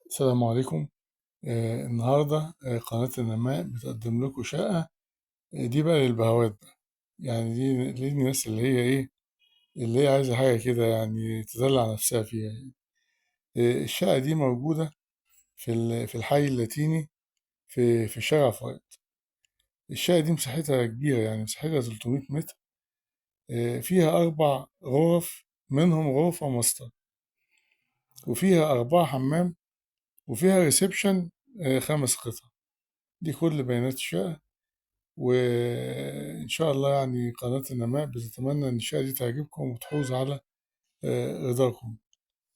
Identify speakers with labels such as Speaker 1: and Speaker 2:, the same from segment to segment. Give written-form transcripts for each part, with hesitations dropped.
Speaker 1: السلام عليكم. النهاردة قناة النماء بتقدم لكم شقة. دي بقى للبهوات بقى. يعني دي للناس اللي هي إيه، اللي هي عايزة حاجة كده يعني تدلع نفسها فيها يعني. الشقة دي موجودة في الحي اللاتيني في شارع فؤاد. الشقة دي مساحتها كبيرة، يعني مساحتها 300 متر. فيها 4 غرف، منهم غرفة ماستر، وفيها 4 حمام، وفيها ريسبشن 5 قطع. دي كل بيانات الشقة. وإن شاء الله يعني قناة النماء بتتمنى إن الشقة دي تعجبكم وتحوز على رضاكم.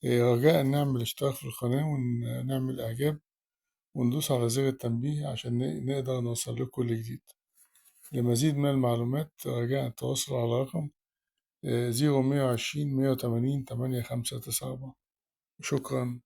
Speaker 1: رجاء نعمل اشتراك في القناة ونعمل إعجاب وندوس على زر التنبيه عشان نقدر نوصل لكم كل جديد. لمزيد من المعلومات رجاء التواصل على رقم 0120 180 8594. شكرا.